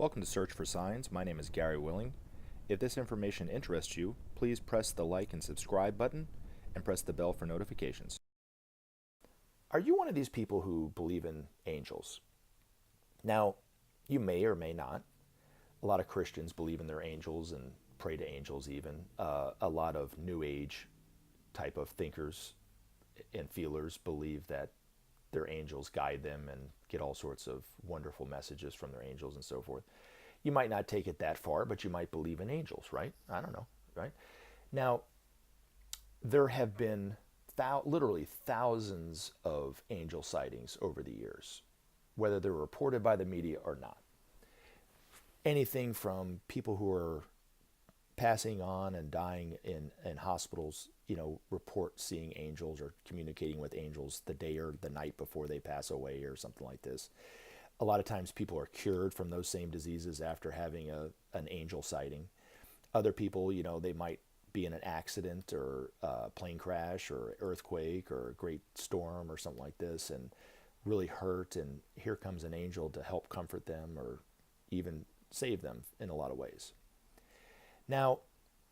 Welcome to Search for Signs. My name is Gary Willing. If this information interests you, please press the like and subscribe button and press the bell for notifications. Are you one of these people who believe in angels? Now, you may or may not. A lot of Christians believe in their angels and pray to angels even. A lot of New Age type of thinkers and feelers believe that their angels guide them and get all sorts of wonderful messages from their angels and so forth. You might not take it that far, but you might believe in angels, right? I don't know, right? Now, there have been literally thousands of angel sightings over the years, whether they're reported by the media or not. Anything from people who are passing on and dying in hospitals, report seeing angels or communicating with angels the day or the night before they pass away or something like this. A lot of times people are cured from those same diseases after having an angel sighting. Other people, they might be in an accident or a plane crash or earthquake or a great storm or something like this and really hurt, and here comes an angel to help comfort them or even save them in a lot of ways. Now,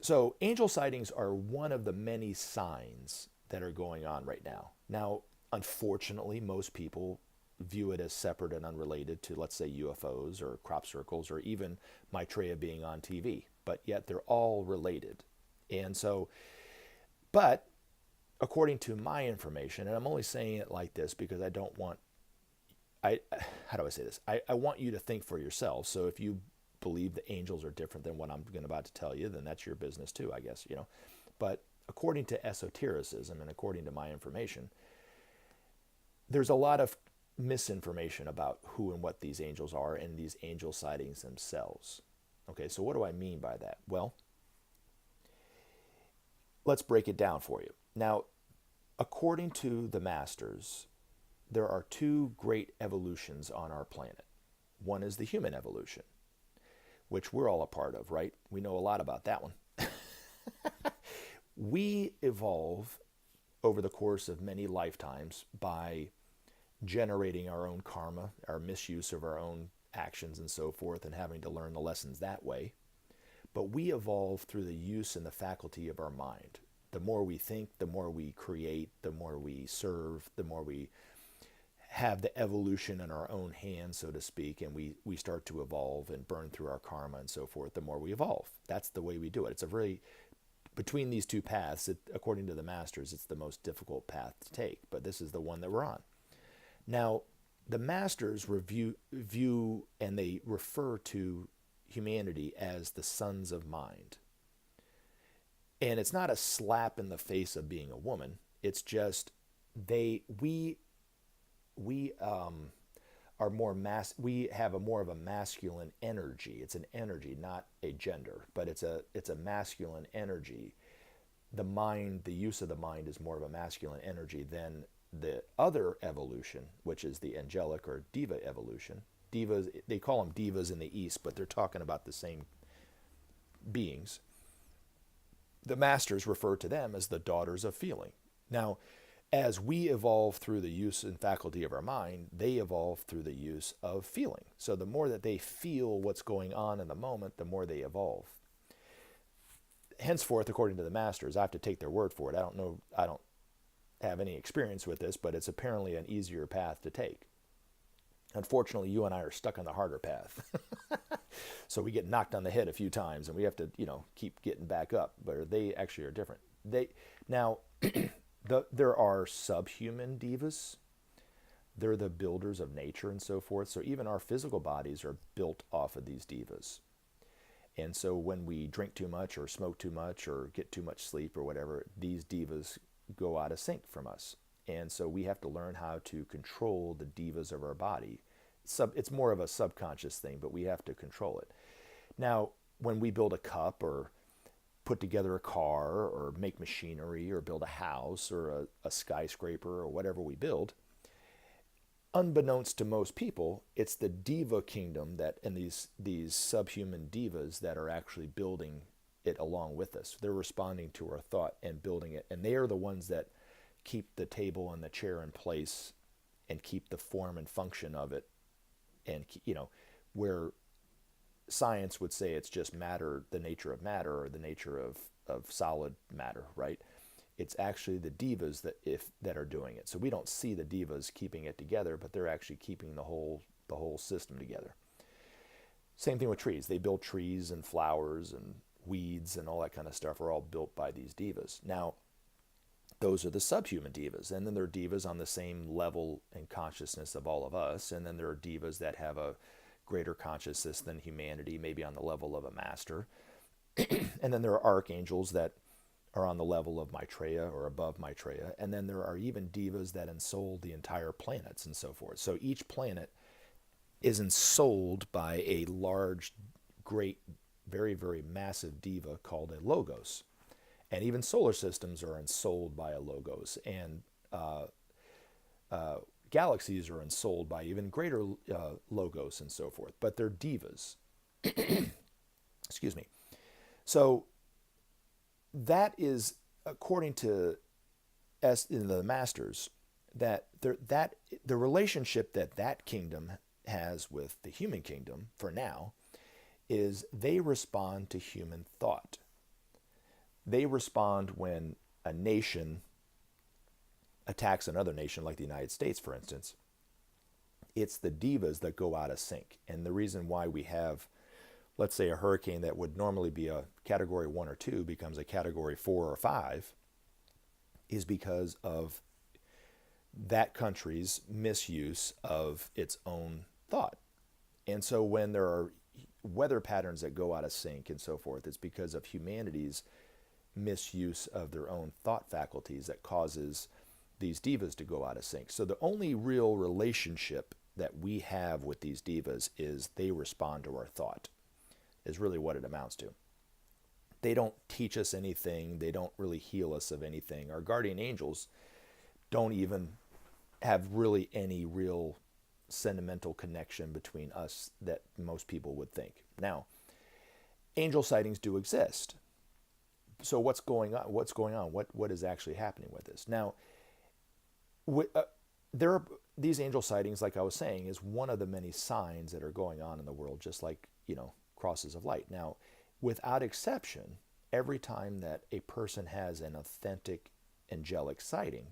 so angel sightings are one of the many signs that are going on right now. Now, unfortunately, most people view it as separate and unrelated to, let's say, UFOs or crop circles or even Maitreya being on TV, but yet they're all related. And so, but according to my information, and I'm only saying it like this because I don't want, how do I say this? I want you to think for yourself. So if you believe the angels are different than what I'm about to tell you, then that's your business too, I guess, But according to esotericism and according to my information, there's a lot of misinformation about who and what these angels are and these angel sightings themselves. Okay, so what do I mean by that? Well, let's break it down for you. Now, according to the masters, there are two great evolutions on our planet. One is the human evolution, which we're all a part of, right? We know a lot about that one. We evolve over the course of many lifetimes by generating our own karma, our misuse of our own actions and so forth, and having to learn the lessons that way. But we evolve through the use and the faculty of our mind. The more we think, the more we create, the more we serve, the more we have the evolution in our own hands, so to speak, and we start to evolve and burn through our karma and so forth, the more we evolve. That's the way we do it. It's a very, between these two paths, according to the masters, it's the most difficult path to take, but this is the one that we're on. Now, the masters view and they refer to humanity as the sons of mind. And it's not a slap in the face of being a woman. It's just we are more we have a more of a masculine energy. It's an energy, not a gender, but it's a masculine energy. The mind, the use of the mind is more of a masculine energy than the other evolution, which is the angelic or diva evolution. Divas, they call them divas in the East, but they're talking about the same beings. The masters refer to them as the daughters of feeling. Now, as we evolve through the use and faculty of our mind, they evolve through the use of feeling. So the more that they feel what's going on in the moment, the more they evolve. Henceforth, according to the masters, I have to take their word for it. I don't have any experience with this, but it's apparently an easier path to take. Unfortunately, you and I are stuck on the harder path. So we get knocked on the head a few times and we have to, keep getting back up, but they actually are different. Now, there are subhuman divas. They're the builders of nature and so forth. So even our physical bodies are built off of these divas. And so when we drink too much or smoke too much or get too much sleep or whatever, these divas go out of sync from us. And so we have to learn how to control the divas of our body. It's more of a subconscious thing, but we have to control it. Now, when we build a cup or put together a car or make machinery or build a house or a skyscraper or whatever we build, unbeknownst to most people, it's the diva kingdom and these subhuman divas that are actually building it along with us. They're responding to our thought and building it, and they are the ones that keep the table and the chair in place and keep the form and function of it. And where science would say it's just matter, the nature of matter, or the nature of solid matter, right? It's actually the divas that are doing it. So we don't see the divas keeping it together, but they're actually keeping the whole system together. Same thing with trees. They build trees and flowers and weeds and all that kind of stuff are all built by these divas. Now, those are the subhuman divas. And then there are divas on the same level and consciousness of all of us. And then there are divas that have a greater consciousness than humanity, maybe on the level of a master. And then there are archangels that are on the level of Maitreya or above Maitreya. And then there are even divas that ensoul the entire planets and so forth. So each planet is ensouled by a large, great, very, very massive diva called a logos. And even solar systems are ensouled by a logos. And galaxies are ensouled by even greater logos and so forth. But they're divas. Excuse me. So that is, according to the masters, that the relationship that kingdom has with the human kingdom for now is they respond to human thought. They respond when a nation attacks another nation, like the United States, for instance. It's the divas that go out of sync. And the reason why we have, let's say, a hurricane that would normally be a category 1 or 2 becomes a category 4 or 5 is because of that country's misuse of its own thought. And so when there are weather patterns that go out of sync and so forth, it's because of humanity's misuse of their own thought faculties that causes these divas to go out of sync. So the only real relationship that we have with these divas is they respond to our thought, is really what it amounts to. They don't teach us anything. They don't really heal us of anything. Our guardian angels don't even have really any real sentimental connection between us that most people would think. Now, angel sightings do exist. So what's going on? What is actually happening with this? Now, there are these angel sightings, like I was saying, is one of the many signs that are going on in the world, just like, crosses of light. Now, without exception, every time that a person has an authentic angelic sighting,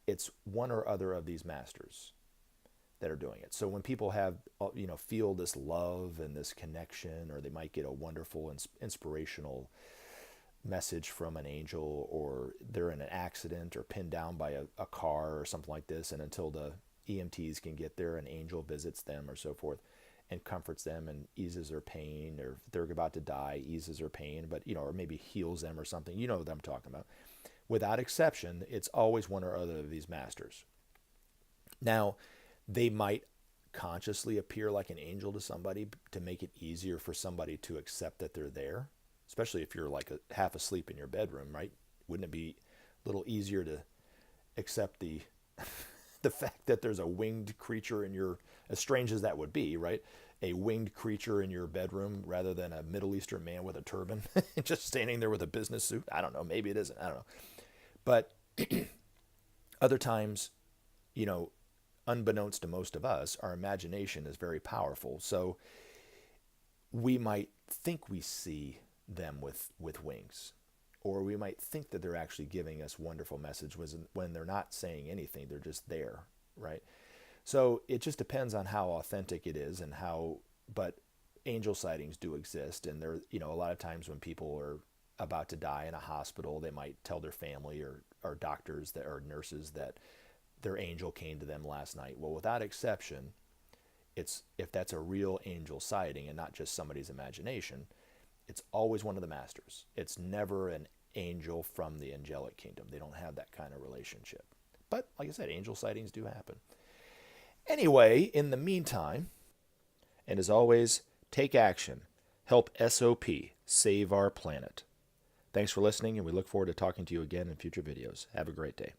it's one or other of these masters that are doing it. So when people have, feel this love and this connection, or they might get a wonderful, inspirational message from an angel, or they're in an accident or pinned down by a car or something like this, and until the EMTs can get there, an angel visits them or so forth and comforts them and eases their pain, or if they're about to die, eases their pain, but, or maybe heals them or something. You know what I'm talking about. Without exception, it's always one or other of these masters. Now, they might consciously appear like an angel to somebody to make it easier for somebody to accept that they're there, especially if you're like half asleep in your bedroom, right? Wouldn't it be a little easier to accept the the fact that there's a winged creature in your, as strange as that would be, right? A winged creature in your bedroom rather than a Middle Eastern man with a turban just standing there with a business suit. I don't know. Maybe it isn't. I don't know. But other times, unbeknownst to most of us, our imagination is very powerful. So we might think we see them with wings, or we might think that they're actually giving us wonderful messages when they're not saying anything. They're just there, right? So it just depends on how authentic it is and but angel sightings do exist. And they're, a lot of times when people are about to die in a hospital, they might tell their family or doctors or nurses that their angel came to them last night. Well, without exception, if that's a real angel sighting and not just somebody's imagination, it's always one of the masters. It's never an angel from the angelic kingdom. They don't have that kind of relationship. But like I said, angel sightings do happen. Anyway, in the meantime, and as always, take action. Help SOP save our planet. Thanks for listening, and we look forward to talking to you again in future videos. Have a great day.